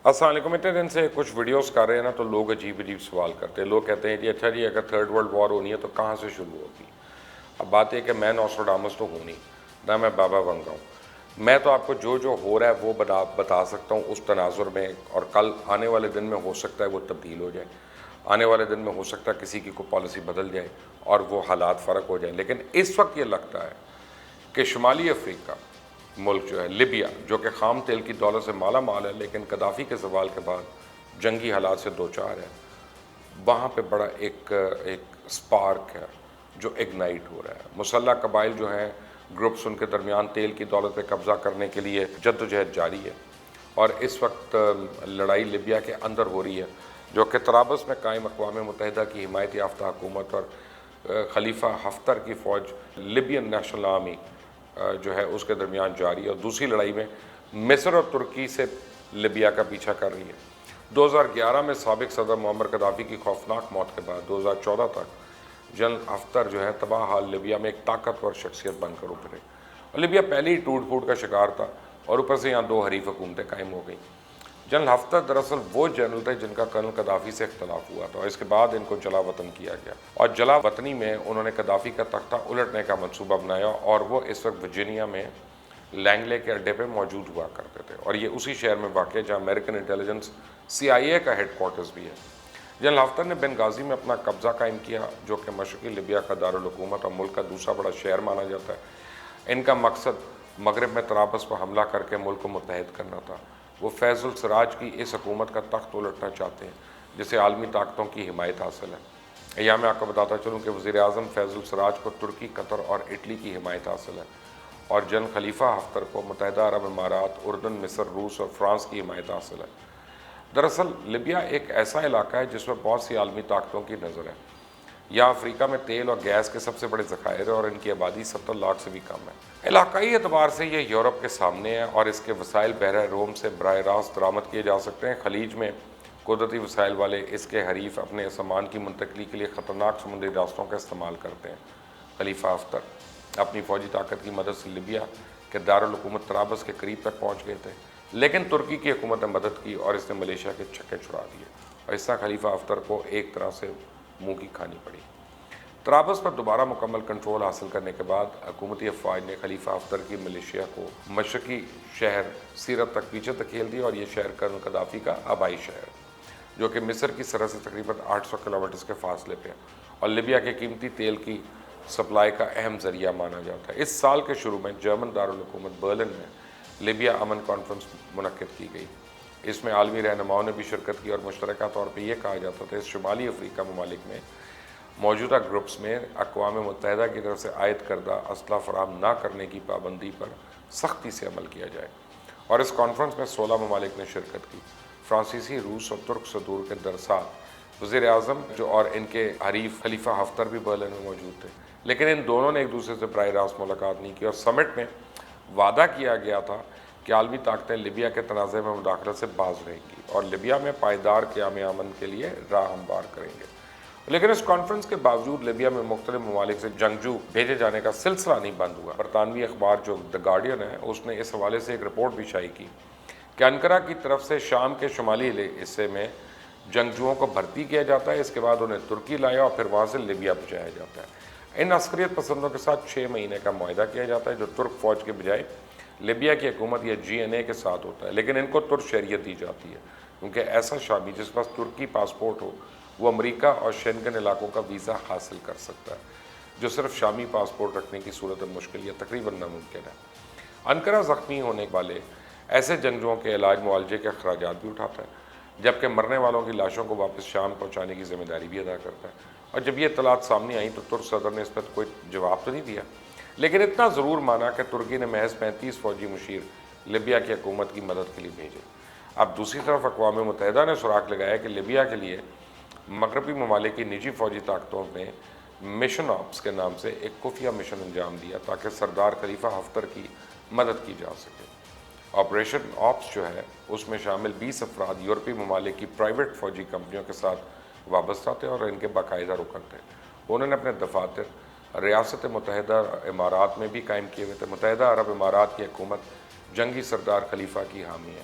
السلام علیکم۔ اتنے دن سے کچھ ویڈیوز کر رہے ہیں نا تو لوگ عجیب عجیب سوال کرتے ہیں۔ لوگ کہتے ہیں جی اچھا جی اگر تھرڈ ورلڈ وار ہونی ہے تو کہاں سے شروع ہوگی؟ اب بات یہ کہ میں نوسٹراڈامس تو ہوں نہیں، نہ میں بابا ونگا ہوں۔ میں تو آپ کو جو ہو رہا ہے وہ بتا سکتا ہوں اس تناظر میں، اور کل آنے والے دن میں ہو سکتا ہے وہ تبدیل ہو جائے، آنے والے دن میں ہو سکتا ہے کسی کی کوئی پالیسی بدل جائے اور وہ حالات فرق ہو جائیں۔ لیکن اس وقت یہ لگتا ہے کہ شمالی افریقہ ملک جو ہے لیبیا، جو کہ خام تیل کی دولت سے مالا مال ہے لیکن قذافی کے زوال کے بعد جنگی حالات سے دوچار ہے، وہاں پہ بڑا ایک سپارک ہے جو اگنائٹ ہو رہا ہے۔ مسلح قبائل جو ہیں، گروپس، ان کے درمیان تیل کی دولت پہ قبضہ کرنے کے لیے جدوجہد جاری ہے، اور اس وقت لڑائی لیبیا کے اندر ہو رہی ہے، جو کہ طرابلس میں قائم اقوام متحدہ کی حمایت یافتہ حکومت اور خلیفہ حفتر کی فوج لیبین نیشنل آرمی جو ہے اس کے درمیان جاری ہے، اور دوسری لڑائی میں مصر اور ترکی سے لیبیا کا پیچھا کر رہی ہے۔ 2011 میں سابق صدر معمر قذافی کی خوفناک موت کے بعد 2014 تک جنرل حفتر جو ہے تباہ حال لیبیا میں ایک طاقتور شخصیت بن کر ابھرے، اور لیبیا پہلے ہی ٹوٹ پھوٹ کا شکار تھا، اور اوپر سے یہاں دو حریف حکومتیں قائم ہو گئیں۔ جنرل حفتر دراصل وہ جنرل تھے جن کا کرنل قذافی سے اختلاف ہوا تھا، اور اس کے بعد ان کو جلا وطن کیا گیا، اور جلا وطنی میں انہوں نے قذافی کا تختہ الٹنے کا منصوبہ بنایا، اور وہ اس وقت ورجینیا میں لینگلے کے اڈے پہ موجود ہوا کرتے تھے، اور یہ اسی شہر میں واقع ہے جہاں امریکن انٹیلیجنس CIA کا ہیڈ کوارٹرز بھی ہے۔ جنرل حفتر نے بنغازی میں اپنا قبضہ قائم کیا، جو کہ مشرقی لیبیا کا دارالحکومت اور ملک کا دوسرا بڑا شہر مانا جاتا ہے۔ ان کا مقصد مغرب میں طرابلس پر حملہ کر کے ملک کو متحد کرنا تھا۔ وہ فیض السراج کی اس حکومت کا تخت الٹنا چاہتے ہیں جسے عالمی طاقتوں کی حمایت حاصل ہے۔ یہاں میں آپ کو بتاتا چلوں کہ وزیر اعظم فیض السراج کو ترکی، قطر اور اٹلی کی حمایت حاصل ہے، اور جنرل خلیفہ حفتر کو متحدہ عرب امارات، اردن، مصر، روس اور فرانس کی حمایت حاصل ہے۔ دراصل لیبیا ایک ایسا علاقہ ہے جس میں بہت سی عالمی طاقتوں کی نظر ہے۔ یہاں افریقہ میں تیل اور گیس کے سب سے بڑے ذخائر ہیں، اور ان کی آبادی 70 لاکھ سے بھی کم ہے۔ علاقائی اعتبار سے یہ یورپ کے سامنے ہے، اور اس کے وسائل بحیرہ روم سے براہ راست درآمد کیے جا سکتے ہیں۔ خلیج میں قدرتی وسائل والے اس کے حریف اپنے سامان کی منتقلی کے لیے خطرناک سمندری راستوں کا استعمال کرتے ہیں۔ خلیفہ حفتر اپنی فوجی طاقت کی مدد سے لیبیا کے دارالحکومت طرابلس کے قریب تک پہنچ گئے تھے، لیکن ترکی کی حکومت نے مدد کی اور اس نے ملیشیا کے چھکے چھڑا دیے، اور اس طرح خلیفہ حفتر کو ایک طرح سے منہ کی کھانی پڑی۔ طرابلس پر دوبارہ مکمل کنٹرول حاصل کرنے کے بعد حکومتی افواج نے خلیفہ حفتر کی ملیشیا کو مشرقی شہر سیرت تک پیچھے دھکیل دیا، اور یہ شہر کرنل قذافی کا آبائی شہر ہے، جو کہ مصر کی سرحد سے تقریباً 800 کلومیٹر کے فاصلے پہ ہے، اور لیبیا کے قیمتی تیل کی سپلائی کا اہم ذریعہ مانا جاتا ہے۔ اس سال کے شروع میں جرمن دارالحکومت برلن میں لیبیا امن کانفرنس منعقد کی گئی۔ اس میں عالمی رہنماؤں نے بھی شرکت کی، اور مشترکہ طور پہ یہ کہا جاتا تھا اس شمالی افریقہ ممالک میں موجودہ گروپس میں اقوام متحدہ کی طرف سے عائد کردہ اسلحہ فراہم نہ کرنے کی پابندی پر سختی سے عمل کیا جائے، اور اس کانفرنس میں 16 ممالک نے شرکت کی۔ فرانسیسی، روس اور ترک صدور کے درسات وزیر اعظم اور ان کے حریف خلیفہ حفتر بھی برلن میں موجود تھے، لیکن ان دونوں نے ایک دوسرے سے براہ راست ملاقات نہیں کی، اور سمٹ میں وعدہ کیا گیا تھا کہ عالمی طاقتیں لیبیا کے تنازع میں مداخلت سے باز رہیں گی اور لیبیا میں پائیدار قیام امن کے لیے راہ ہموار کریں گے۔ لیکن اس کانفرنس کے باوجود لیبیا میں مختلف ممالک سے جنگجو بھیجے جانے کا سلسلہ نہیں بند ہوا۔ برطانوی اخبار جو دی گارڈین ہے، اس نے اس حوالے سے ایک رپورٹ بھی شائع کی کہ انقرہ کی طرف سے شام کے شمالی حصے میں جنگجوؤں کو بھرتی کیا جاتا ہے، اس کے بعد انہیں ترکی لایا اور پھر وہاں سے لیبیا پہنچایا جاتا ہے۔ ان عسکریت پسندوں کے ساتھ 6 مہینے کا معاہدہ کیا جاتا ہے، جو ترک فوج کے بجائے لیبیا کی حکومت یا GNA کے ساتھ ہوتا ہے، لیکن ان کو ترک شہریت دی جاتی ہے، کیونکہ ایسا شامی جس کے پاس ترکی پاسپورٹ ہو وہ امریکہ اور شینگن علاقوں کا ویزا حاصل کر سکتا ہے، جو صرف شامی پاسپورٹ رکھنے کی صورت مشکل یا تقریباً ناممکن ہے۔ انقرہ زخمی ہونے والے ایسے جنگجوؤں کے علاج معالجے کے اخراجات بھی اٹھاتا ہے، جبکہ مرنے والوں کی لاشوں کو واپس شام پہنچانے کی ذمہ داری بھی ادا کرتا ہے۔ اور جب یہ اطلاعات سامنے آئیں تو ترک صدر نے اس پر کوئی جواب تو نہیں دیا، لیکن اتنا ضرور مانا کہ ترکی نے محض 35 فوجی مشیر لیبیا کی حکومت کی مدد کے لیے بھیجے۔ اب دوسری طرف اقوام متحدہ نے سراغ لگایا کہ لیبیا کے لیے مغربی ممالک کی نجی فوجی طاقتوں نے مشن آپس کے نام سے ایک خفیہ مشن انجام دیا تاکہ سردار خلیفہ حفتر کی مدد کی جا سکے۔ آپریشن آپس جو ہے اس میں شامل 20 افراد یورپی ممالک کی پرائیویٹ فوجی کمپنیوں کے ساتھ وابستہ تھے اور ان کے باقاعدہ رکن تھے۔ انہوں نے اپنے دفاتر ریاست متحدہ امارات میں بھی قائم کیے ہوئے تھے۔ متحدہ عرب امارات کی حکومت جنگی سردار خلیفہ کی حامی ہے،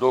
2